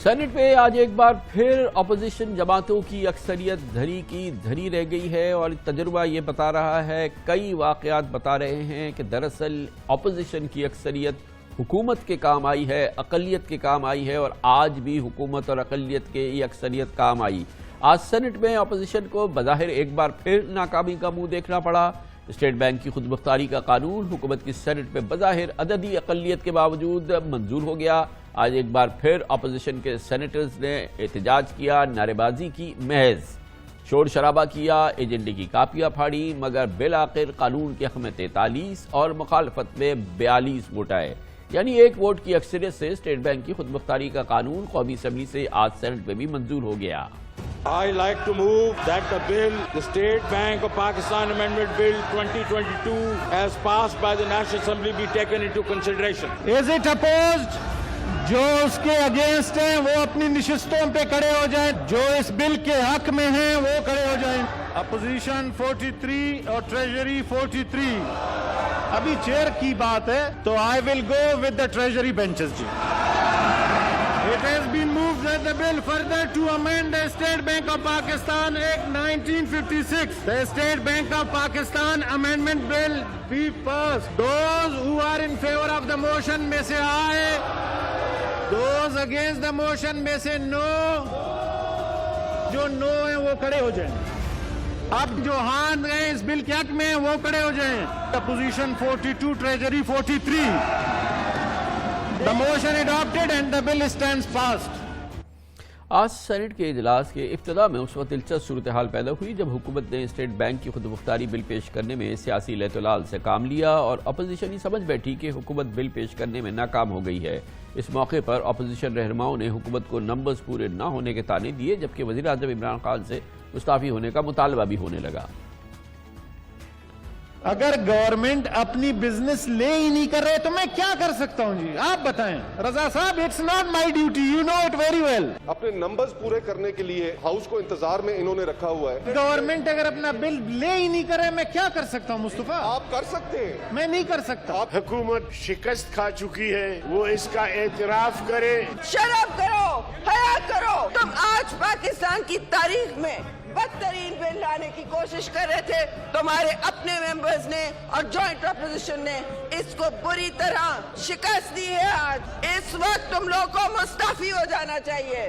Saint میں آج ایک بار پھر اپوزیشن جماعتوں کی اکثریت دھری کی دھری رہ گئی ہے اور تجربہ یہ بتا رہا ہے، کئی واقعات بتا رہے ہیں کہ دراصل اپوزیشن کی اکثریت حکومت کے کام آئی ہے، اقلیت کے کام آئی ہے، اور آج بھی حکومت اور اقلیت کے یہ اکثریت کام آئی۔ آج سینٹ میں اپوزیشن کو بظاہر ایک بار پھر ناکامی کا منہ دیکھنا پڑا۔ اسٹیٹ بینک کی خود مختاری کا قانون حکومت کی سینٹ میں بظاہر عددی اقلیت کے باوجود منظور ہو گیا۔ آج ایک بار پھر اپوزیشن کے سینیٹرز نے احتجاج کیا، نعرے بازی کی، محض شور شرابہ کیا، ایجنڈے کی کاپیاں پھاڑی، مگر بالآخر قانون کے حق میں 43 اور مخالفت میں 42 ووٹ آئے، یعنی ایک ووٹ کی اکثریت سے اسٹیٹ بینک کی خود مختاری کا قانون قومی اسمبلی سے آج سینٹ میں بھی منظور ہو گیا۔ I like to move that the bill, the State Bank of Pakistan Amendment Bill 2022 as passed by the National Assembly be taken into consideration. Is it opposed? جو اس کے اگینسٹ ہیں وہ اپنی نشستوں پہ کھڑے ہو جائیں، جو اس بل کے حق میں ہیں وہ کھڑے ہو جائیں۔ اپوزیشن 43 اور ٹریجری 43۔ ابھی چیئر کی بات ہے تو I will go with the treasury benches G. It has been moved that the bill further to amend the State Bank of Pakistan Act 1956. The State Bank of Pakistan Amendment Bill be passed. Those who are in favor of the motion may say aye. Those against the motion may say no. جو no ہیں وہ کھڑے ہو جائیں۔ اب جو ہاتھ گئے اس بل کے حق میں ہیں وہ کھڑے ہو جائیں۔ Opposition 42, Treasury 43. The motion adopted and the bill stands passed. آج سینٹ کے اجلاس کے ابتدا میں اس وقت دلچسپ صورتحال پیدا ہوئی جب حکومت نے اسٹیٹ بینک کی خود مختاری بل پیش کرنے میں سیاسی لہتولال سے کام لیا اور اپوزیشن ہی سمجھ بیٹھی کہ حکومت بل پیش کرنے میں ناکام ہو گئی ہے۔ اس موقع پر اپوزیشن رہنماؤں نے حکومت کو نمبرز پورے نہ ہونے کے طعنے دیے، جبکہ وزیر اعظم عمران خان سے مستعفی ہونے کا مطالبہ بھی ہونے لگا۔ اگر گورنمنٹ اپنی بزنس لے ہی نہیں کر رہے تو میں کیا کر سکتا ہوں جی؟ آپ بتائیں رضا صاحب، it's not my duty, you know it very well. اپنے نمبرز پورے کرنے کے لیے ہاؤس کو انتظار میں انہوں نے رکھا ہوا ہے۔ گورنمنٹ اگر اپنا بل لے ہی نہیں کر رہے میں کیا کر سکتا ہوں مصطفیٰ؟ آپ کر سکتے ہیں، میں نہیں کر سکتا۔ حکومت شکست کھا چکی ہے، وہ اس کا اعتراف کرے۔ شرم کرو، حیا کرو۔ تم آج پاکستان کی تاریخ میں بدترین بل لانے کی کوشش کر رہے تھے، تمہارے اپنے ممبرز نے اور جوائنٹ اپوزیشن نے اس کو بری طرح شکست دی ہے۔ آج اس وقت تم لوگوں کو مستعفی ہو جانا چاہیے،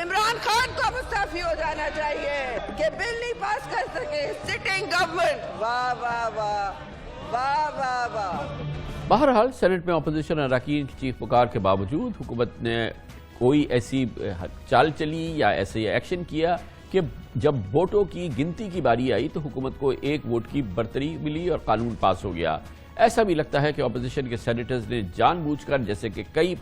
عمران خان کو مستعفی ہو جانا چاہیے کہ بل نہیں پاس کر سکے سٹنگ گورنمنٹ۔ واہ واہ واہ واہ واہ واہ۔ بہرحال سینٹ میں اپوزیشن اراکین کی چیخ پکار کے باوجود حکومت نے کوئی ایسی چال چلی یا ایسے ایکشن کیا کہ جب ووٹوں کی گنتی کی باری آئی تو حکومت کو ایک ووٹ کی برتری ملی اور قانون پاس ہو گیا۔ ایسا بھی لگتا ہے کہ اپوزیشن کے سینیٹرز نے جان بوجھ کر، جیسے کہ کئی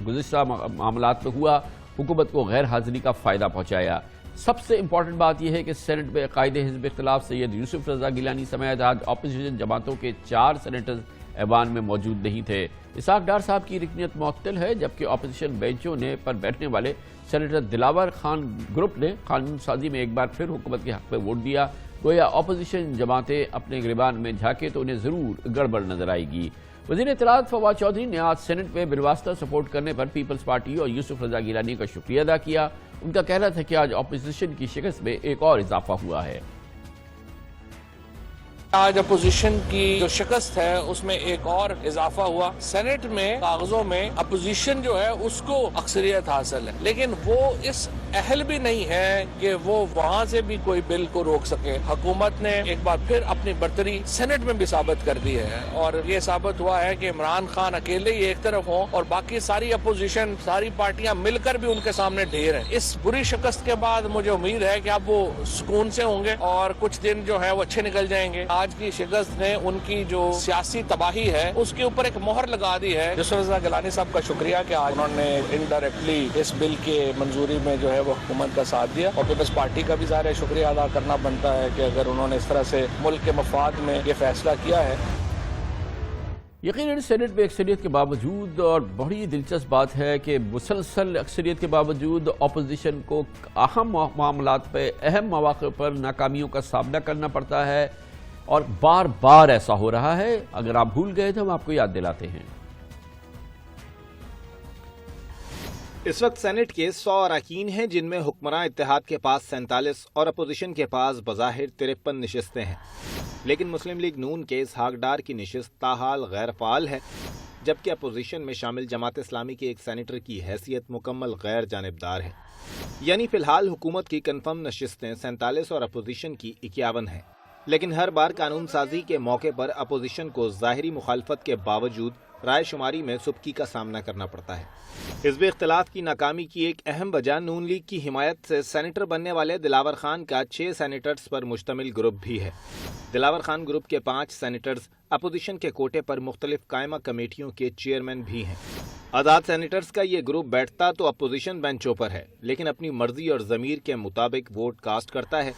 گزشتہ معاملات میں ہوا، حکومت کو غیر حاضری کا فائدہ پہنچایا۔ سب سے امپورٹنٹ بات یہ ہے کہ سینٹ میں قائد حزب اختلاف سید یوسف رضا گیلانی سمیت آج اپوزیشن جماعتوں کے 4 سینیٹرز ایوان میں موجود نہیں تھے۔ اسحاق ڈار صاحب کی رکنیت معطل ہے، جبکہ اپوزیشن بینچوں نے پر بیٹھنے والے سینیٹر دلاور خان گروپ نے قانون سازی میں ایک بار پھر حکومت کے حق میں ووٹ دیا۔ گویا اپوزیشن جماعتیں اپنے گریبان میں جھانکے تو انہیں ضرور گڑبڑ نظر آئے گی۔ وزیر اطلاعات فواد چودھری نے آج سینٹ میں بالواسطہ سپورٹ کرنے پر پیپلز پارٹی اور یوسف رضا گیلانی کا شکریہ ادا کیا۔ ان کا کہنا تھا کہ آج اپوزیشن کی شکست میں ایک اور اضافہ ہوا ہے۔ آج اپوزیشن کی جو شکست ہے اس میں ایک اور اضافہ ہوا۔ سینٹ میں کاغذوں میں اپوزیشن جو ہے اس کو اکثریت حاصل ہے، لیکن وہ اس اہل بھی نہیں ہے کہ وہ وہاں سے بھی کوئی بل کو روک سکے۔ حکومت نے ایک بار پھر اپنی برتری سینٹ میں بھی ثابت کر دی ہے، اور یہ ثابت ہوا ہے کہ عمران خان اکیلے ہی ایک طرف ہوں اور باقی ساری اپوزیشن، ساری پارٹیاں مل کر بھی ان کے سامنے ڈھیر ہیں۔ اس بری شکست کے بعد مجھے امید ہے کہ اب وہ سکون سے ہوں گے اور کچھ دن جو ہے وہ اچھے نکل جائیں گے۔ آج کی شکست نے ان کی جو سیاسی تباہی ہے اس کے اوپر ایک مہر لگا دی ہے۔ یوسف رضا گیلانی صاحب کا شکریہ کہ آج انہوں نے انڈائریکٹلی اس بل کے منظوری میں جو ہے وہ حکومت کا ساتھ دیا، اور پیپلز پارٹی کا بھی ظاہر شکریہ ادا کرنا بنتا ہے کہ اگر انہوں نے اس طرح سے ملک کے مفاد میں یہ فیصلہ کیا ہے۔ یقیناً سینٹ میں اکثریت کے باوجود، اور بڑی دلچسپ بات ہے کہ مسلسل اکثریت کے باوجود اپوزیشن کو اہم معاملات پہ، اہم مواقع پر ناکامیوں کا سامنا کرنا پڑتا ہے، اور بار بار ایسا ہو رہا ہے۔ اگر آپ بھول گئے تو ہم آپ کو یاد دلاتے ہیں۔ اس وقت سینٹ کے 100 اراکین ہیں جن میں حکمراں اتحاد کے پاس 47 اور اپوزیشن کے پاس بظاہر 53 نشستیں ہیں، لیکن مسلم لیگ نون کے اسحاق ڈار کی نشست تاحال غیر فعال ہے، جبکہ اپوزیشن میں شامل جماعت اسلامی کے ایک سینیٹر کی حیثیت مکمل غیر جانبدار ہے۔ یعنی فی الحال حکومت کی کنفرم نشستیں 47 اور اپوزیشن کی 51 ہیں، لیکن ہر بار قانون سازی کے موقع پر اپوزیشن کو ظاہری مخالفت کے باوجود رائے شماری میں سبکی کا سامنا کرنا پڑتا ہے۔ حزب اختلاف کی ناکامی کی ایک اہم وجہ نون لیگ کی حمایت سے سینیٹر بننے والے دلاور خان کا 6 سینیٹرز پر مشتمل گروپ بھی ہے۔ دلاور خان گروپ کے 5 سینیٹرز اپوزیشن کے کوٹے پر مختلف قائمہ کمیٹیوں کے چیئرمین بھی ہیں۔ آزاد سینیٹرز کا یہ گروپ بیٹھتا تو اپوزیشن بینچوں پر ہے، لیکن اپنی مرضی اور ضمیر کے مطابق ووٹ کاسٹ کرتا ہے،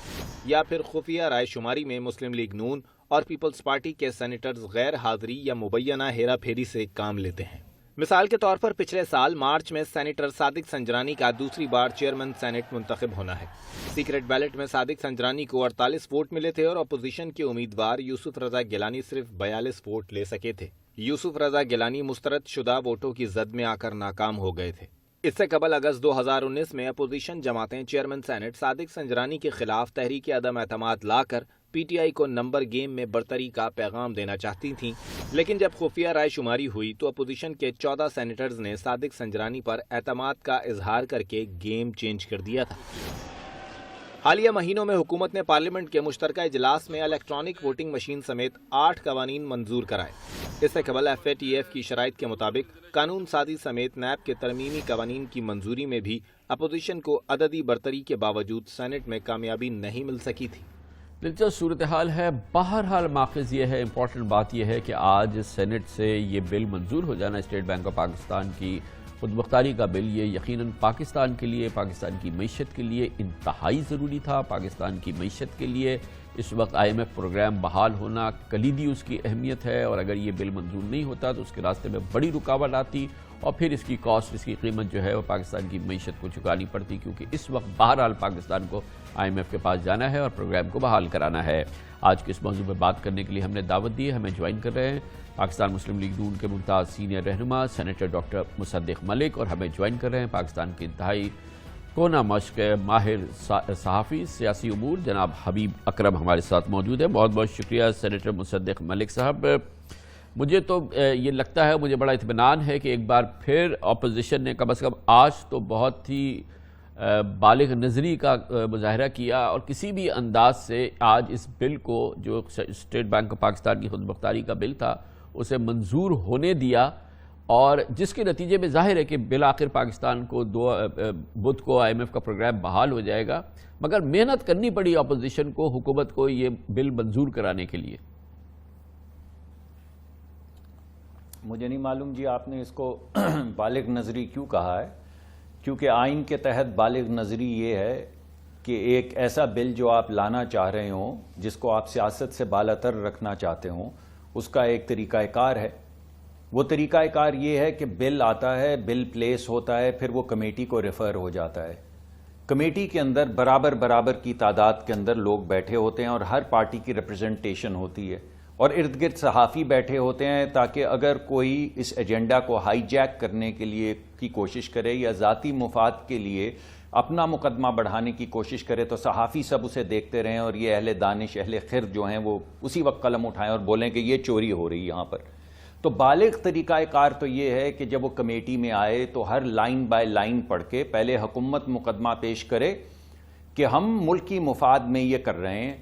یا پھر خفیہ رائے شماری میں مسلم لیگ نون اور پیپلز پارٹی کے سینیٹرز غیر حاضری یا مبینہ ہیرا پھیری سے کام لیتے ہیں۔ مثال کے طور پر پچھلے سال مارچ میں سینیٹر صادق سنجرانی کا دوسری بار چیئرمین سینٹ منتخب ہونا ہے۔ سیکرٹ بیلٹ میں صادق سنجرانی کو 48 ووٹ ملے تھے اور اپوزیشن کے امیدوار یوسف رضا گیلانی صرف 42 ووٹ لے سکے تھے۔ یوسف رضا گیلانی مسترد شدہ ووٹوں کی زد میں آ کر ناکام ہو گئے تھے۔ اس سے قبل اگست 2019 میں اپوزیشن جماعتیں چیئرمین سینٹ صادق سنجرانی کے خلاف تحریک عدم اعتماد لا کر پی ٹی آئی کو نمبر گیم میں برتری کا پیغام دینا چاہتی تھیں، لیکن جب خفیہ رائے شماری ہوئی تو اپوزیشن کے 14 سینیٹرز نے صادق سنجرانی پر اعتماد کا اظہار کر کے گیم چینج کر دیا تھا۔ حالیہ مہینوں میں حکومت نے پارلیمنٹ کے مشترکہ اجلاس میں الیکٹرانک ووٹنگ مشین سمیت 8 قوانین منظور کرائے۔ اس سے قبل ایف اے ٹی ایف کی شرائط کے مطابق قانون سازی سمیت نیب کے ترمیمی قوانین کی منظوری میں بھی اپوزیشن کو عددی برتری کے باوجود سینٹ میں کامیابی نہیں مل سکی تھی۔ دلچسپ صورتحال ہے۔ بہرحال ماخذ یہ ہے، امپورٹنٹ بات یہ ہے کہ آج سینٹ سے یہ بل منظور ہو جانا، اسٹیٹ بینک آف پاکستان کی خود مختاری کا بل، یہ یقیناً پاکستان کے لیے، پاکستان کی معیشت کے لیے انتہائی ضروری تھا۔ پاکستان کی معیشت کے لیے اس وقت آئی ایم ایف پروگرام بحال ہونا کلیدی اس کی اہمیت ہے، اور اگر یہ بل منظور نہیں ہوتا تو اس کے راستے میں بڑی رکاوٹ آتی اور پھر اس کی کاسٹ، اس کی قیمت جو ہے وہ پاکستان کی معیشت کو چکانی پڑتی، کیونکہ اس وقت بہرحال پاکستان کو آئی ایم ایف کے پاس جانا ہے اور پروگرام کو بحال کرانا ہے۔ آج کے اس موضوع پر بات کرنے کے لیے ہم نے دعوت دی ہے، ہمیں جوائن کر رہے ہیں پاکستان مسلم لیگ نون کے ممتاز سینئر رہنما سینیٹر ڈاکٹر مصدق ملک، اور ہمیں جوائن کر رہے ہیں پاکستان کے انتہائی کونا مشق ماہر صحافی سیاسی امور جناب حبیب اکرم ہمارے ساتھ موجود ہے۔ بہت بہت شکریہ سینیٹر مصدق ملک صاحب۔ مجھے تو یہ لگتا ہے، مجھے بڑا اطمینان ہے کہ ایک بار پھر اپوزیشن نے کم از کم آج تو بہت ہی بالغ نظری کا مظاہرہ کیا، اور کسی بھی انداز سے آج اس بل کو، جو اسٹیٹ بینک آف پاکستان کی خود مختاری کا بل تھا، اسے منظور ہونے دیا، اور جس کے نتیجے میں ظاہر ہے کہ بالآخر پاکستان کو بدھ کو آئی ایم ایف کا پروگرام بحال ہو جائے گا، مگر محنت کرنی پڑی اپوزیشن کو، حکومت کو یہ بل منظور کرانے کے لیے۔ مجھے نہیں معلوم جی آپ نے اس کو بالغ نظری کیوں کہا ہے، کیونکہ آئین کے تحت بالغ نظری یہ ہے کہ ایک ایسا بل جو آپ لانا چاہ رہے ہوں، جس کو آپ سیاست سے بالاتر رکھنا چاہتے ہوں، اس کا ایک طریقہ کار ہے۔ وہ طریقہ کار یہ ہے کہ بل آتا ہے، بل پلیس ہوتا ہے، پھر وہ کمیٹی کو ریفر ہو جاتا ہے۔ کمیٹی کے اندر برابر کی تعداد کے اندر لوگ بیٹھے ہوتے ہیں اور ہر پارٹی کی ریپرزنٹیشن ہوتی ہے، اور ارد گرد صحافی بیٹھے ہوتے ہیں تاکہ اگر کوئی اس ایجنڈا کو ہائی جیک کرنے کے لیے کی کوشش کرے یا ذاتی مفاد کے لیے اپنا مقدمہ بڑھانے کی کوشش کرے تو صحافی سب اسے دیکھتے رہیں، اور یہ اہل دانش، اہل خرد جو ہیں وہ اسی وقت قلم اٹھائیں اور بولیں کہ یہ چوری ہو رہی یہاں پر۔ تو بالغ طریقہ کار تو یہ ہے کہ جب وہ کمیٹی میں آئے تو ہر لائن بائی لائن پڑھ کے پہلے حکومت مقدمہ پیش کرے کہ ہم ملکی مفاد میں یہ کر رہے ہیں،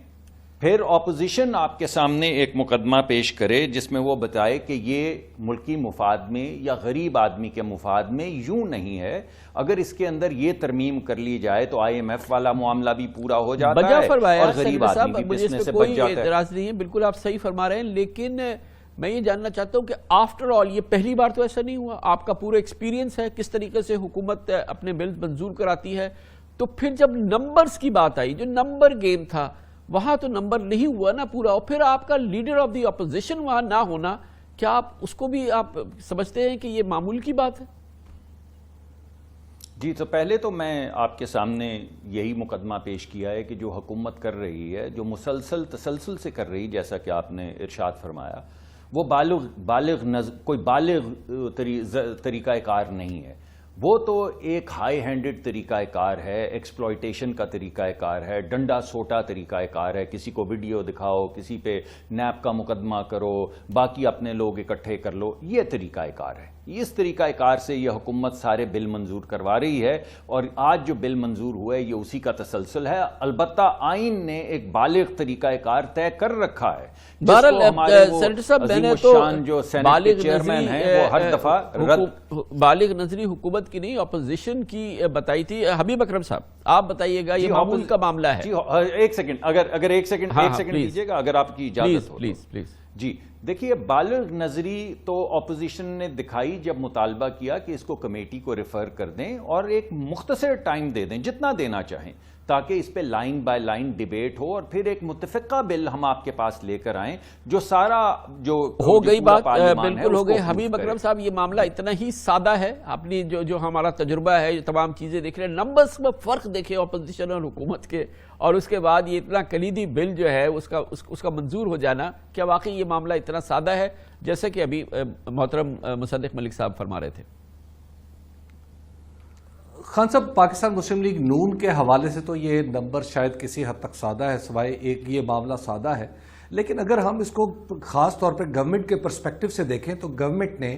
پھر اپوزیشن آپ کے سامنے ایک مقدمہ پیش کرے جس میں وہ بتائے کہ یہ ملکی مفاد میں یا غریب آدمی کے مفاد میں یوں نہیں ہے، اگر اس کے اندر یہ ترمیم کر لی جائے تو آئی ایم ایف والا معاملہ بھی پورا ہو جاتا ہے اور غریب آدمی بھی پسنے سے بچ جاتا ہے۔ اعتراض نہیں ہے، بالکل آپ صحیح فرما رہے ہیں، لیکن میں یہ جاننا چاہتا ہوں کہ آفٹر آل یہ پہلی بار تو ایسا نہیں ہوا، آپ کا پورا ایکسپیرینس ہے کس طریقے سے حکومت اپنے بل منظور کراتی ہے، تو پھر جب نمبرز کی بات آئی، جو نمبر گیم تھا، وہاں تو نمبر نہیں ہوا نا پورا، اور پھر آپ کا لیڈر آف دی اپوزیشن وہاں نہ ہونا، کیا آپ اس کو بھی آپ سمجھتے ہیں کہ یہ معمول کی بات ہے؟ جی، تو پہلے تو میں آپ کے سامنے یہی مقدمہ پیش کیا ہے کہ جو حکومت کر رہی ہے، جو تسلسل سے کر رہی، جیسا کہ آپ نے ارشاد فرمایا، وہ کوئی بالغ طریقہ کار نہیں ہے، وہ تو ایک ہائی ہینڈڈ طریقہ کار ہے، ایکسپلائٹیشن کا طریقہ کار ہے، ڈنڈا سوٹا طریقہ کار ہے، کسی کو ویڈیو دکھاؤ، کسی پہ نیب کا مقدمہ کرو، باقی اپنے لوگ اکٹھے کر لو، یہ طریقہ کار ہے۔ اس طریقہ کار سے یہ حکومت سارے بل منظور کروا رہی ہے، اور آج جو بل منظور ہوا ہے یہ اسی کا تسلسل ہے۔ البتہ آئین نے ایک بالغ طریقہ کار طے کر رکھا ہے، بہرحال سینیٹر صاحب میں نے تو جو سینیٹ کے چیئرمین ہیں وہ ہر دفعہ بالغ نظری حکومت کی نہیں اپوزیشن کی بتائی تھی۔ حبیب اکرم صاحب آپ بتائیے گا، یہ معمول کا معاملہ ہے؟ جی ایک سیکنڈ، اگر ایک سیکنڈ دیجیے گا، اگر آپ کی اجازت ہو۔ پلیز جی دیکھیے، بالغ نظری تو اپوزیشن نے دکھائی جب مطالبہ کیا کہ اس کو کمیٹی کو ریفر کر دیں اور ایک مختصر ٹائم دے دیں، جتنا دینا چاہیں، تاکہ اس پہ لائن بائی لائن ڈیبیٹ ہو اور پھر ایک متفقہ بل ہم آپ کے پاس لے کر آئیں جو سارا جو ہو گئی بات بالکل ہو گئی۔ حبیب اکرم صاحب یہ معاملہ اتنا ہی سادہ ہے، اپنی جو ہمارا تجربہ ہے، تمام چیزیں دیکھ رہے ہیں، نمبرز میں فرق دیکھیں اپوزیشن اور حکومت کے، اور اس کے بعد یہ اتنا کلیدی بل جو ہے اس کا منظور ہو جانا، کیا واقعی یہ معاملہ اتنا سادہ ہے جیسے کہ ابھی محترم مصدق ملک صاحب فرما رہے تھے؟ خان صاحب، پاکستان مسلم لیگ نون کے حوالے سے تو یہ نمبر شاید کسی حد تک سادہ ہے، سوائے ایک یہ معاملہ سادہ ہے، لیکن اگر ہم اس کو خاص طور پہ گورنمنٹ کے پرسپیکٹو سے دیکھیں تو گورنمنٹ نے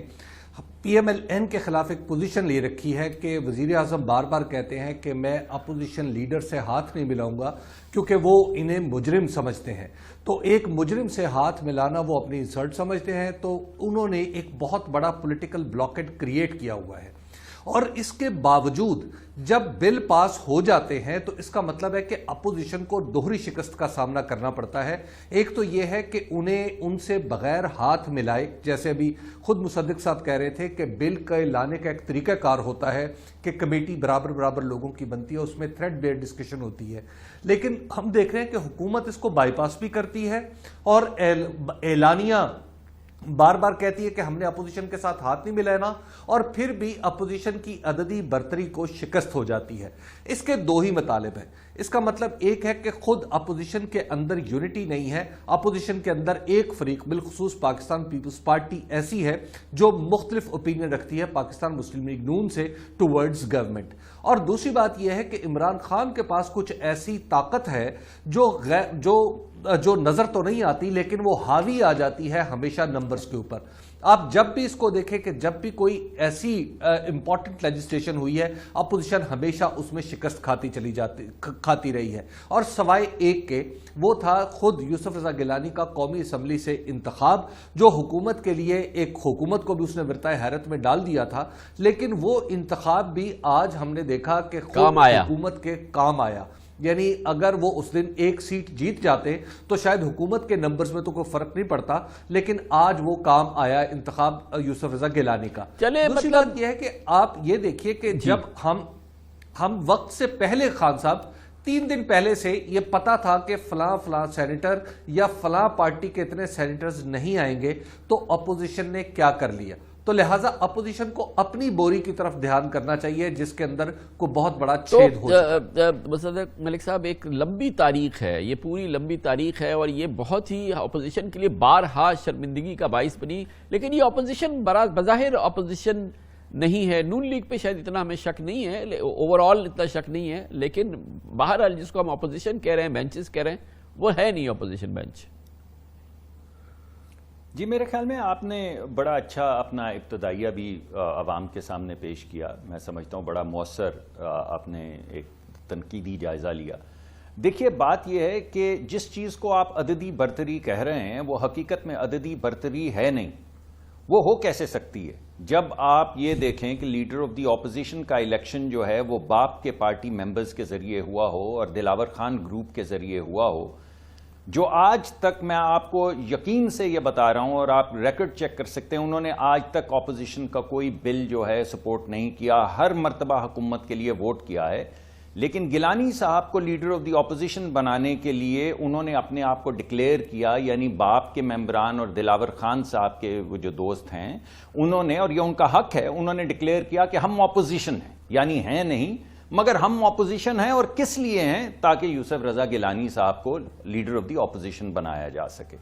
پی ایم ایل این کے خلاف ایک پوزیشن لے رکھی ہے کہ وزیر اعظم بار بار کہتے ہیں کہ میں اپوزیشن لیڈر سے ہاتھ نہیں ملاؤں گا کیونکہ وہ انہیں مجرم سمجھتے ہیں۔ تو ایک مجرم سے ہاتھ ملانا وہ اپنی انسلٹ سمجھتے ہیں، تو انہوں نے ایک بہت بڑا پولیٹیکل بلاکیڈ کریٹ کیا ہوا ہے، اور اس کے باوجود جب بل پاس ہو جاتے ہیں تو اس کا مطلب ہے کہ اپوزیشن کو دوہری شکست کا سامنا کرنا پڑتا ہے۔ ایک تو یہ ہے کہ انہیں ان سے بغیر ہاتھ ملائے، جیسے ابھی خود مصدق صاحب کہہ رہے تھے کہ بل کے لانے کا ایک طریقہ کار ہوتا ہے کہ کمیٹی برابر لوگوں کی بنتی ہے، اس میں تھریڈ بیئر ڈسکشن ہوتی ہے، لیکن ہم دیکھ رہے ہیں کہ حکومت اس کو بائی پاس بھی کرتی ہے اور اعلانیہ بار بار کہتی ہے کہ ہم نے اپوزیشن کے ساتھ ہاتھ نہیں ملانا، اور پھر بھی اپوزیشن کی عددی برتری کو شکست ہو جاتی ہے۔ اس کے دو ہی مطالب ہیں۔ اس کا مطلب ایک ہے کہ خود اپوزیشن کے اندر یونٹی نہیں ہے، اپوزیشن کے اندر ایک فریق، بالخصوص پاکستان پیپلز پارٹی ایسی ہے جو مختلف اوپینین رکھتی ہے پاکستان مسلم لیگ نون سے ٹورڈز گورنمنٹ، اور دوسری بات یہ ہے کہ عمران خان کے پاس کچھ ایسی طاقت ہے جو نظر تو نہیں آتی لیکن وہ حاوی آ جاتی ہے ہمیشہ نمبرز کے اوپر۔ آپ جب بھی اس کو دیکھیں کہ جب بھی کوئی ایسی امپورٹنٹ لیجسلیشن ہوئی ہے، اپوزیشن ہمیشہ اس میں شکست کھاتی رہی ہے، اور سوائے ایک کے وہ تھا خود یوسف رضا گیلانی کا قومی اسمبلی سے انتخاب، جو حکومت کے لیے ایک حکومت کو بھی اس نے ورطۂ حیرت میں ڈال دیا تھا، لیکن وہ انتخاب بھی آج ہم نے دیکھا کہ خود حکومت کے کام آیا۔ یعنی اگر وہ اس دن ایک سیٹ جیت جاتے تو شاید حکومت کے نمبرز میں تو کوئی فرق نہیں پڑتا، لیکن آج وہ کام آیا انتخاب یوسف رضا گیلانی کا۔ دوسری بات یہ ہے کہ آپ یہ دیکھیے کہ جب ہم وقت سے پہلے، خان صاحب 3 دن پہلے سے یہ پتا تھا کہ فلاں سینیٹر یا فلاں پارٹی کے اتنے سینیٹرز نہیں آئیں گے، تو اپوزیشن نے کیا کر لیا؟ تو لہٰذا اپوزیشن کو اپنی بوری کی طرف دھیان کرنا چاہیے جس کے اندر کوئی بہت بڑا چھید ہو جائے۔ مصدق ملک صاحب، ایک لمبی تاریخ ہے، یہ پوری لمبی تاریخ ہے، اور یہ بہت ہی اپوزیشن کے لیے بارہا شرمندگی کا باعث بنی، لیکن یہ اپوزیشن بظاہر اپوزیشن نہیں ہے۔ نون لیگ پہ شاید اتنا ہمیں شک نہیں ہے، اوور آل اتنا شک نہیں ہے، لیکن بہرحال جس کو ہم اپوزیشن کہہ رہے ہیں، بینچز کہہ رہے ہیں، وہ ہے نہیں اپوزیشن بینچ۔ جی میرے خیال میں آپ نے بڑا اچھا اپنا ابتدائیہ بھی عوام کے سامنے پیش کیا، میں سمجھتا ہوں بڑا مؤثر آپ نے ایک تنقیدی جائزہ لیا۔ دیکھیے بات یہ ہے کہ جس چیز کو آپ عددی برتری کہہ رہے ہیں وہ حقیقت میں عددی برتری ہے نہیں، وہ ہو کیسے سکتی ہے؟ جب آپ یہ دیکھیں کہ لیڈر آف دی اپوزیشن کا الیکشن جو ہے وہ باپ کے پارٹی ممبرز کے ذریعے ہوا ہو اور دلاور خان گروپ کے ذریعے ہوا ہو، جو آج تک میں آپ کو یقین سے یہ بتا رہا ہوں اور آپ ریکارڈ چیک کر سکتے ہیں، انہوں نے آج تک اپوزیشن کا کوئی بل جو ہے سپورٹ نہیں کیا، ہر مرتبہ حکومت کے لیے ووٹ کیا ہے، لیکن گیلانی صاحب کو لیڈر آف دی اپوزیشن بنانے کے لیے انہوں نے اپنے آپ کو ڈکلیئر کیا، یعنی باپ کے ممبران اور دلاور خان صاحب کے وہ جو دوست ہیں انہوں نے، اور یہ ان کا حق ہے، انہوں نے ڈکلیئر کیا کہ ہم اپوزیشن ہیں، یعنی ہیں نہیں مگر ہم اپوزیشن ہیں، اور کس لیے ہیں؟ تاکہ یوسف رضا گیلانی صاحب کو لیڈر آف دی اپوزیشن بنایا جا سکے۔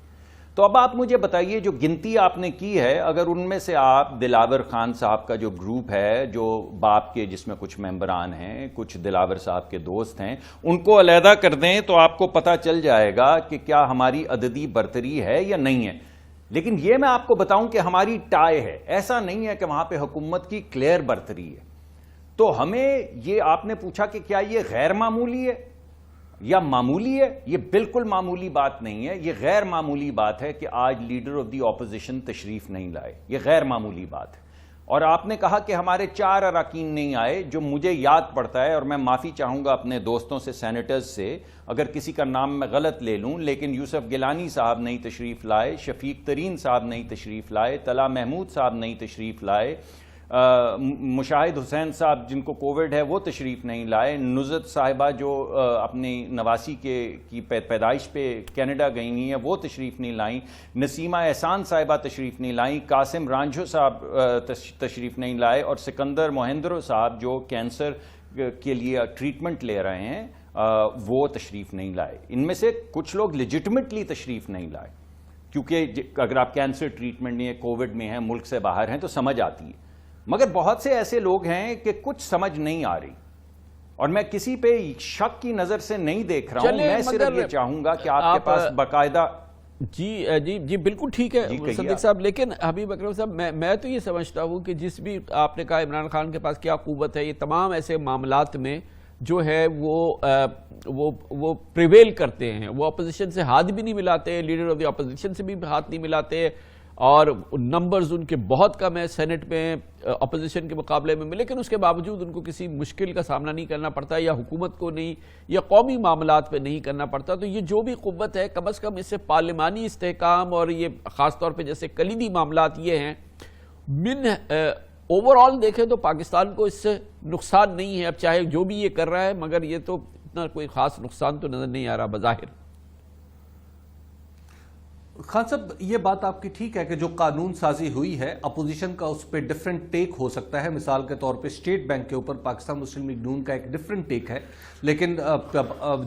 تو اب آپ مجھے بتائیے جو گنتی آپ نے کی ہے، اگر ان میں سے آپ دلاور خان صاحب کا جو گروپ ہے جو باپ کے جس میں کچھ ممبران ہیں، کچھ دلاور صاحب کے دوست ہیں، ان کو علیحدہ کر دیں تو آپ کو پتہ چل جائے گا کہ کیا ہماری عددی برتری ہے یا نہیں ہے. لیکن یہ میں آپ کو بتاؤں کہ ہماری ٹائی ہے، ایسا نہیں ہے کہ وہاں پہ حکومت کی کلیئر برتری ہے. تو ہمیں یہ آپ نے پوچھا کہ کیا یہ غیر معمولی ہے یا معمولی ہے؟ یہ بالکل معمولی بات نہیں ہے، یہ غیر معمولی بات ہے کہ آج لیڈر آف دی اپوزیشن تشریف نہیں لائے. یہ غیر معمولی بات ہے. اور آپ نے کہا کہ ہمارے 4 اراکین نہیں آئے، جو مجھے یاد پڑتا ہے، اور میں معافی چاہوں گا اپنے دوستوں سے، سینیٹرز سے اگر کسی کا نام میں غلط لے لوں، لیکن یوسف گیلانی صاحب نہیں تشریف لائے، شفیق ترین صاحب نہیں تشریف لائے، طلعہ محمود صاحب نہیں تشریف لائے، مشاہد حسین صاحب جن کو کووڈ ہے وہ تشریف نہیں لائے، نزت صاحبہ جو اپنی نواسی کی پیدائش پہ کینیڈا گئی ہوئی ہیں وہ تشریف نہیں لائیں، نسیمہ احسان صاحبہ تشریف نہیں لائیں، قاسم رانجھو صاحب تشریف نہیں لائے، اور سکندر موہندرو صاحب جو کینسر کے لیے ٹریٹمنٹ لے رہے ہیں وہ تشریف نہیں لائے. ان میں سے کچھ لوگ لیجٹمیٹلی تشریف نہیں لائے، کیونکہ اگر آپ کینسر ٹریٹمنٹ میں کووڈ میں ہیں، ملک سے باہر ہیں تو سمجھ آتی ہے. مگر بہت سے ایسے لوگ ہیں کہ کچھ سمجھ نہیں آ رہی، اور میں کسی پہ شک کی نظر سے نہیں دیکھ رہا ہوں. میں صرف یہ چاہوں گا کہ آپ کے پاس باقاعدہ جی بالکل ٹھیک ہے صدیق صاحب. لیکن حبیب اکرم صاحب میں تو یہ سمجھتا ہوں کہ جس بھی آپ نے کہا عمران خان کے پاس کیا قوت ہے، یہ تمام ایسے معاملات میں جو ہے وہ پریویل کرتے ہیں. وہ اپوزیشن سے ہاتھ بھی نہیں ملاتے، لیڈر آف دی اپوزیشن سے بھی ہاتھ نہیں ملاتے، اور نمبرز ان کے بہت کم ہیں سینٹ میں اپوزیشن کے مقابلے میں، لیکن اس کے باوجود ان کو کسی مشکل کا سامنا نہیں کرنا پڑتا، یا حکومت کو نہیں، یا قومی معاملات پہ نہیں کرنا پڑتا. تو یہ جو بھی قوت ہے کم از کم اس سے پارلیمانی استحکام اور یہ خاص طور پہ جیسے کلیدی معاملات یہ ہیں، اوور آل دیکھیں تو پاکستان کو اس سے نقصان نہیں ہے. اب چاہے جو بھی یہ کر رہا ہے، مگر یہ تو اتنا کوئی خاص نقصان تو نظر نہیں آ رہا بظاہر. خان صاحب یہ بات آپ کی ٹھیک ہے کہ جو قانون سازی ہوئی ہے اپوزیشن کا اس پہ ڈیفرنٹ ٹیک ہو سکتا ہے. مثال کے طور پہ اسٹیٹ بینک کے اوپر پاکستان مسلم لیگ نون کا ایک ڈیفرنٹ ٹیک ہے، لیکن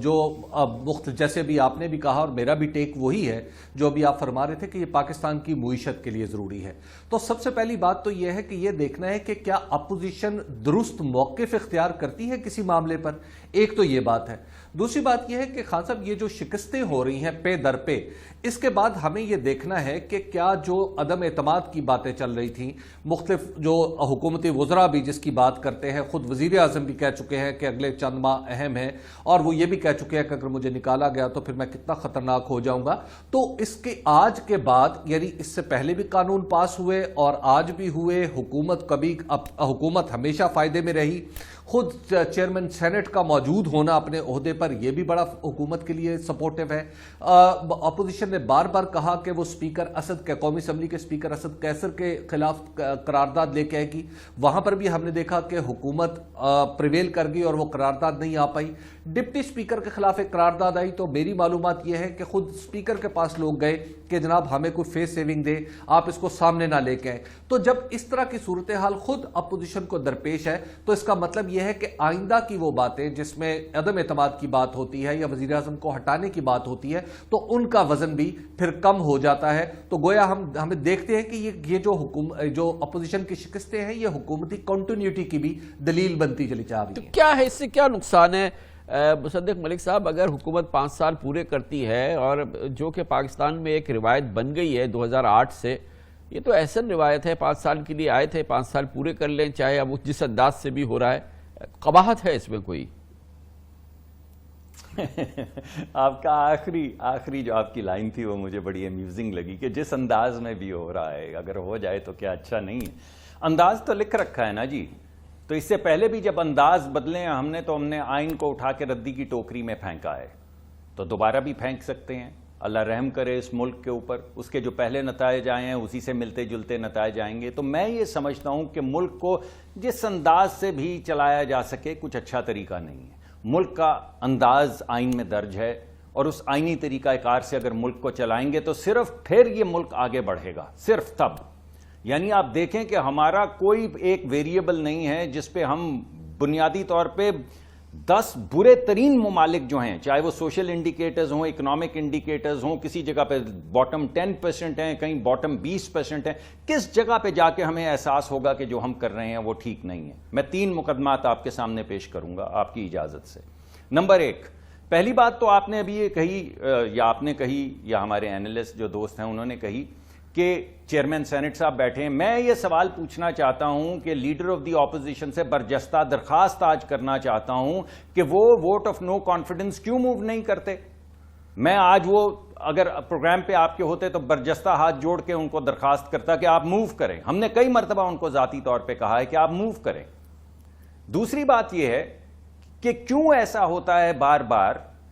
جو جیسے بھی آپ نے بھی کہا اور میرا بھی ٹیک وہی ہے جو ابھی آپ فرما رہے تھے کہ یہ پاکستان کی معیشت کے لیے ضروری ہے. تو سب سے پہلی بات تو یہ ہے کہ یہ دیکھنا ہے کہ کیا اپوزیشن درست موقف اختیار کرتی ہے کسی معاملے پر. ایک تو یہ بات ہے. دوسری بات یہ ہے کہ خان صاحب یہ جو شکستیں ہو رہی ہیں پے در پہ، اس کے بعد ہمیں یہ دیکھنا ہے کہ کیا جو عدم اعتماد کی باتیں چل رہی تھیں، مختلف جو حکومتی وزراء بھی جس کی بات کرتے ہیں، خود وزیر اعظم بھی کہہ چکے ہیں کہ اگلے چند ماہ اہم ہیں، اور وہ یہ بھی کہہ چکے ہیں کہ اگر مجھے نکالا گیا تو پھر میں کتنا خطرناک ہو جاؤں گا. تو اس کے آج کے بعد، یعنی اس سے پہلے بھی قانون پاس ہوئے اور آج بھی ہوئے، حکومت ہمیشہ فائدے میں رہی. خود چیئرمین سینٹ کا موجود ہونا اپنے عہدے پر یہ بھی بڑا حکومت کے لیے سپورٹیو ہے. اپوزیشن نے بار بار کہا کہ وہ اسپیکر اسد کے قومی اسمبلی کے اسپیکر اسد کیسر کے خلاف قرارداد لے کے آئے گی. وہاں پر بھی ہم نے دیکھا کہ حکومت پریویل کر گئی اور وہ قرارداد نہیں آ پائی. ڈپٹی اسپیکر کے خلاف ایک قرارداد آئی تو میری معلومات یہ ہے کہ خود اسپیکر کے پاس لوگ گئے کہ جناب ہمیں کوئی فیس سیونگ دے، آپ اس کو سامنے نہ لے کے آئیں. تو جب اس طرح کی صورتحال خود اپوزیشن کو درپیش ہے تو اس کا مطلب یہ ہے کہ آئندہ کی وہ باتیں جس میں عدم اعتماد کی بات ہوتی ہے یا وزیر اعظم کو ہٹانے کی بات ہوتی ہے تو ان کا وزن بھی پھر کم ہو جاتا ہے. تو گویا ہمیں دیکھتے ہیں کہ یہ جو اپوزیشن کی شکستیں ہیں یہ حکومتی کنٹینیوٹی کی بھی دلیل بنتی چلی جا رہی ہیں. کیا ہے اس سے کیا نقصان ہے مصدق ملک صاحب؟ اگر حکومت 5 سال پورے کرتی ہے، اور جو کہ پاکستان میں ایک روایت بن گئی ہے 2008 سے، یہ تو احسن روایت ہے، 5 سال کے لیے آئے تھے، 5 سال پورے کر لیں، چاہے اب جس انداز سے بھی ہو رہا ہے. قباحت ہے اس میں کوئی؟ آپ کا آخری جو آپ کی لائن تھی وہ مجھے بڑی امیوزنگ لگی کہ جس انداز میں بھی ہو رہا ہے، اگر ہو جائے تو کیا اچھا نہیں ہے. انداز تو لکھ رکھا ہے نا جی. تو اس سے پہلے بھی جب انداز بدلے ہم نے آئین کو اٹھا کے ردی کی ٹوکری میں پھینکا ہے، تو دوبارہ بھی پھینک سکتے ہیں. اللہ رحم کرے اس ملک کے اوپر، اس کے جو پہلے نتائج آئے ہیں اسی سے ملتے جلتے نتائج آئیں گے. تو میں یہ سمجھتا ہوں کہ ملک کو جس انداز سے بھی چلایا جا سکے کچھ اچھا طریقہ نہیں ہے. ملک کا انداز آئین میں درج ہے، اور اس آئینی طریقہ کار سے اگر ملک کو چلائیں گے تو صرف پھر یہ ملک آگے بڑھے گا، صرف تب. یعنی آپ دیکھیں کہ ہمارا کوئی ایک ویریبل نہیں ہے جس پہ ہم بنیادی طور پہ 10 برے ترین ممالک جو ہیں، چاہے وہ سوشل انڈیکیٹرز ہوں، اکنامک انڈیکیٹرز ہوں، کسی جگہ پہ باٹم 10% ہیں، کہیں باٹم 20% ہیں، کس جگہ پہ جا کے ہمیں احساس ہوگا کہ جو ہم کر رہے ہیں وہ ٹھیک نہیں ہے؟ میں 3 مقدمات آپ کے سامنے پیش کروں گا آپ کی اجازت سے۔ نمبر 1، پہلی بات تو آپ نے ابھی یہ کہی، یا آپ نے کہی یا ہمارے اینالسٹ جو دوست ہیں انہوں نے کہی کہ چیئرمین سینٹ صاحب بیٹھے ہیں۔ میں یہ سوال پوچھنا چاہتا ہوں کہ لیڈر آف دی اپوزیشن سے برجستہ درخواست آج کرنا چاہتا ہوں کہ وہ ووٹ آف نو کانفیڈنس کیوں موو نہیں کرتے؟ میں آج وہ اگر پروگرام پہ آپ کے ہوتے تو برجستہ ہاتھ جوڑ کے ان کو درخواست کرتا کہ آپ موو کریں۔ ہم نے کئی مرتبہ ان کو ذاتی طور پہ کہا ہے کہ آپ موو کریں۔ دوسری بات یہ ہے کہ کیوں ایسا ہوتا ہے،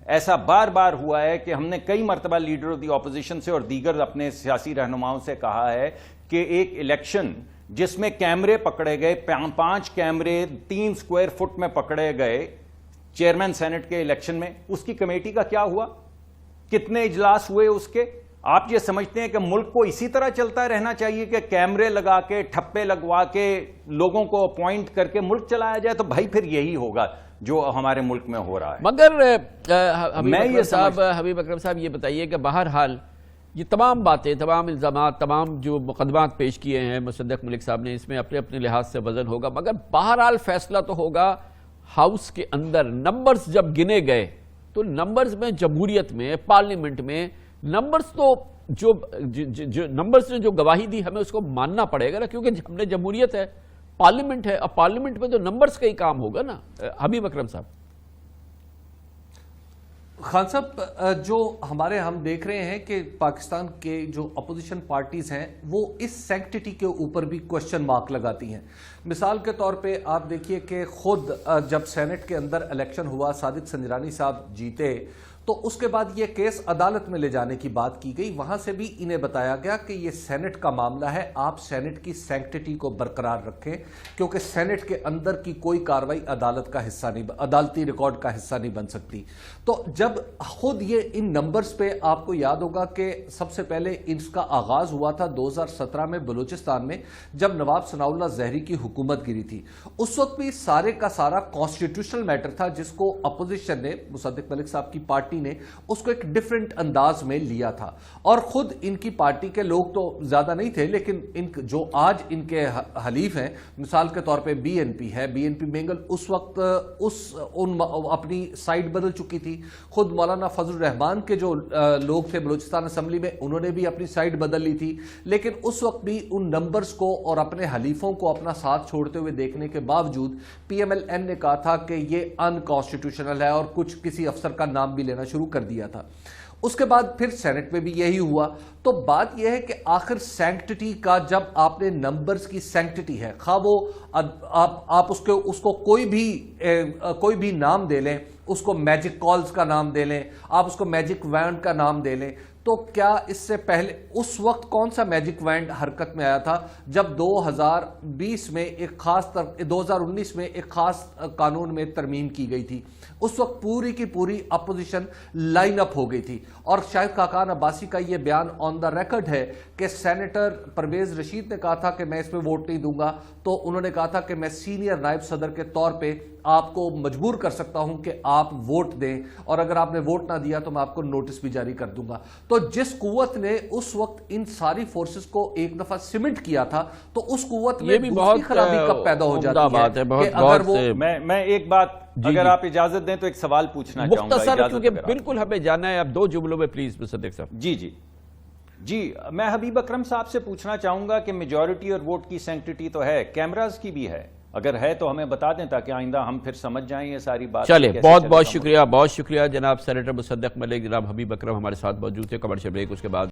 ایسا بار بار ہوا ہے کہ ہم نے کئی مرتبہ لیڈر آف دی اپوزیشن سے اور دیگر اپنے سیاسی رہنماؤں سے کہا ہے کہ ایک الیکشن جس میں کیمرے پکڑے گئے، 5 کیمرے 3 اسکوائر فٹ میں پکڑے گئے چیئرمین سینٹ کے الیکشن میں، اس کی کمیٹی کا کیا ہوا؟ کتنے اجلاس ہوئے اس کے؟ آپ یہ سمجھتے ہیں کہ ملک کو اسی طرح چلتا رہنا چاہیے کہ کیمرے لگا کے، ٹھپے لگوا کے، لوگوں کو اپوائنٹ کر کے ملک چلایا جائے؟ تو بھائی پھر یہی ہوگا جو ہمارے ملک میں ہو رہا ہے۔ مگر حبیب اکرم صاحب یہ بتائیے کہ بہرحال یہ تمام باتیں، تمام الزامات، تمام جو مقدمات پیش کیے ہیں مصدق ملک صاحب نے، اس میں اپنے اپنے لحاظ سے وزن ہوگا، مگر بہرحال فیصلہ تو ہوگا ہاؤس کے اندر۔ نمبرز جب گنے گئے تو نمبرز میں، جمہوریت میں، پارلیمنٹ میں نمبرز تو جو نمبرز نے جو گواہی دی ہمیں اس کو ماننا پڑے گا نا، کیونکہ ہم نے جمہوریت ہے، پارلیمنٹ ہے، اب پارلیمنٹ میں تو نمبرز کا ہی کام ہوگا نا۔ حبیب اکرم صاحب۔ خان صاحب، جو ہم دیکھ رہے ہیں کہ پاکستان کے جو اپوزیشن پارٹیز ہیں وہ اس سینکٹیٹی کے اوپر بھی کوشچن مارک لگاتی ہیں۔ مثال کے طور پہ آپ دیکھیے کہ خود جب سینٹ کے اندر الیکشن ہوا، صادق سنجرانی صاحب جیتے، تو اس کے بعد یہ کیس عدالت میں لے جانے کی بات کی گئی۔ وہاں سے بھی انہیں بتایا گیا کہ یہ سینٹ کا معاملہ ہے، آپ سینٹ کی سینکٹیٹی کو برقرار رکھیں، کیونکہ سینٹ کے اندر کی کوئی کاروائی عدالت کا حصہ نہیں، عدالتی ریکارڈ کا حصہ نہیں بن سکتی۔ تو جب خود یہ ان نمبرز پہ آپ کو یاد ہوگا کہ سب سے پہلے اس کا آغاز ہوا تھا 2017 میں بلوچستان میں، جب نواب ثناء اللہ زہری کی حکومت گری تھی۔ اس وقت بھی سارے کا سارا کانسٹیٹیوشنل میٹر تھا، جس کو اپوزیشن نے، مصدق ملک صاحب کی پارٹی نے اس کو ایک ڈیفرنٹ انداز میں لیا تھا، اور خود ان کی پارٹی کے لوگ تو زیادہ نہیں تھے، لیکن جو آج ان کے حلیف ہیں، مثال کے طور پہ بی این پی ہے، بی این پی مینگل اس وقت اپنی سائیڈ بدل چکی تھی، خود مولانا فضل الرحمان کے جو لوگ تھے بلوچستان اسمبلی میں انہوں نے بھی اپنی سائیڈ بدل لی تھی، لیکن اس وقت بھی ان نمبرز کو اور اپنے حلیفوں کو اپنا ساتھ چھوڑتے ہوئے دیکھنے کے باوجود پی ایم ایل این نے کہا تھا کہ یہ ان کانسٹیٹیوشنل ہے، اور کسی افسر کا نام بھی لینا شروع کر دیا تھا۔ اس کے بعد پھر سینٹ میں بھی یہی ہوا۔ تو بات یہ ہے کہ آخر سینکٹیٹی کا، جب آپ نے نمبرز کی سینکٹیٹی ہے، خواہ وہ آپ اس کو کوئی بھی نام دے لیں، اس کو میجک کالز کا نام دے لیں، آپ اس کو میجک وینڈ کا نام دے لیں، تو کیا اس سے پہلے اس وقت کون سا میجک وینڈ حرکت میں آیا تھا جب 2019 میں ایک خاص قانون میں ترمیم کی گئی تھی؟ اس وقت پوری کی پوری اپوزیشن لائن اپ ہو گئی تھی، اور شاہد خاقان عباسی کا یہ بیان آن دا ریکارڈ ہے کہ سینیٹر پرویز رشید نے کہا تھا کہ میں اس میں ووٹ نہیں دوں گا، تو انہوں نے کہا تھا کہ میں سینئر نائب صدر کے طور پہ آپ کو مجبور کر سکتا ہوں کہ آپ ووٹ دیں، اور اگر آپ نے ووٹ نہ دیا تو میں آپ کو نوٹس بھی جاری کر دوں گا۔ تو جس قوت نے اس وقت ان ساری فورسز کو ایک دفعہ سیمنٹ کیا تھا، تو اس قوت میں دوسری خرابی کب پیدا ہو جاتی ہے کہ اگر وہ... میں ایک بات اگر آپ اجازت دیں تو ایک سوال پوچھنا چاہوں گا، مختصر، کیونکہ بالکل ہمیں جانا ہے، اب 2 جملوں میں پلیز مصدق صاحب۔ جی میں حبیب اکرم صاحب سے پوچھنا چاہوں گا کہ میجورٹی اور ووٹ کی سینکٹیٹی تو ہے، کیمراز کی بھی ہے، اگر ہے تو ہمیں بتا دیں تاکہ آئندہ ہم پھر سمجھ جائیں یہ ساری بات۔ چلے، بہت شکریہ جناب سینیٹر مصدق ملک، جناب حبیب اکرم ہمارے ساتھ موجود تھے۔ کمرشل بریک، اس کے بعد